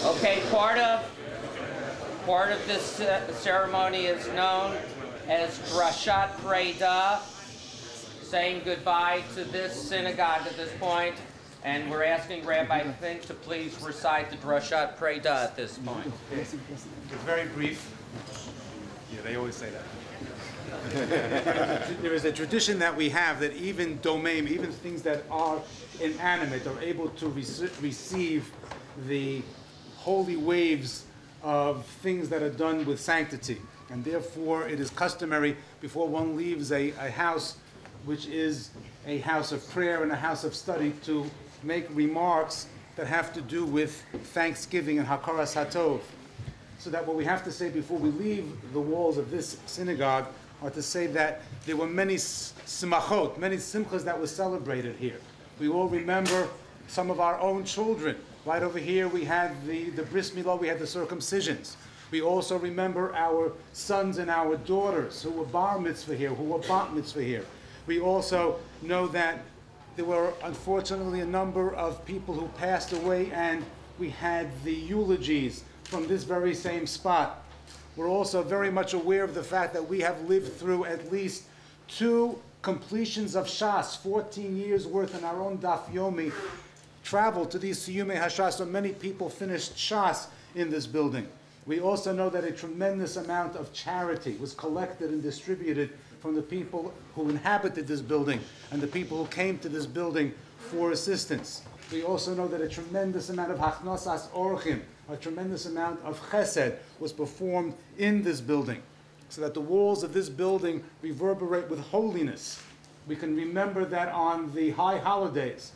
Okay, part of this ceremony is known as Drashat Preda, saying goodbye to this synagogue at this point, and we're asking Rabbi Fink to please recite the Drashat Preda at this point. It's very brief. Yeah, they always say that. There is a tradition that we have that even domain, even things that are inanimate, are able to receive the holy waves of things that are done with sanctity. And therefore, it is customary before one leaves a house, which is a house of prayer and a house of study, to make remarks that have to do with thanksgiving and hakaras hatov. So that what we have to say before we leave the walls of this synagogue are to say that there were many simachot, many simchas that were celebrated here. We all remember some of our own children. Right over here we had the bris milah, we had the circumcisions. We also remember our sons and our daughters who were bar mitzvah here, who were bat mitzvah here. We also know that there were unfortunately a number of people who passed away, and we had the eulogies from this very same spot. We're also very much aware of the fact that we have lived through at least 2 completions of Shas, 14 years worth in our own Daf Yomi, traveled to these Siyumei HaShas, so many people finished Shas in this building. We also know that a tremendous amount of charity was collected and distributed from the people who inhabited this building and the people who came to this building for assistance. We also know that a tremendous amount of hachnosas orchim, a tremendous amount of chesed, was performed in this building, so that the walls of this building reverberate with holiness. We can remember that on the high holidays,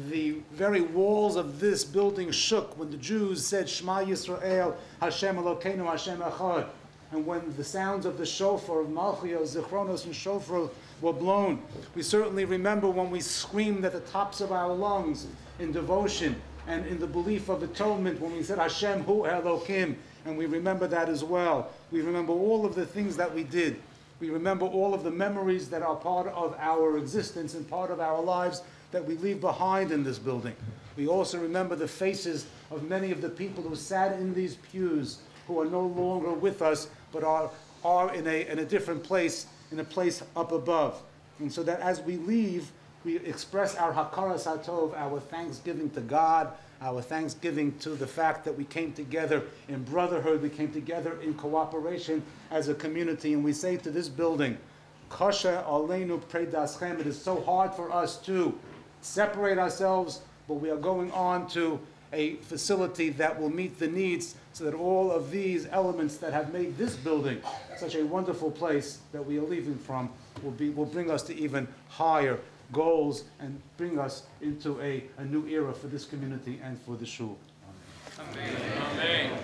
the very walls of this building shook when the Jews said, Shema Yisrael, Hashem Elokeinu, Hashem Echad. And when the sounds of the shofar, of Malchios, Zichronos, and shofar were blown. We certainly remember when we screamed at the tops of our lungs in devotion and in the belief of atonement, when we said, Hashem Hu Elokim, and we remember that as well. We remember all of the things that we did. We remember all of the memories that are part of our existence and part of our lives that we leave behind in this building. We also remember the faces of many of the people who sat in these pews, who are no longer with us, but are in a different place, in a place up above. And so that as we leave, we express our hakaras hatov, our thanksgiving to God, our thanksgiving to the fact that we came together in brotherhood, we came together in cooperation as a community, and we say to this building, Kasha aleinu predaschem, it is so hard for us to separate ourselves, but we are going on to a facility that will meet the needs, so that all of these elements that have made this building such a wonderful place that we are leaving from will bring us to even higher goals and bring us into a new era for this community and for the shul. Amen. Amen.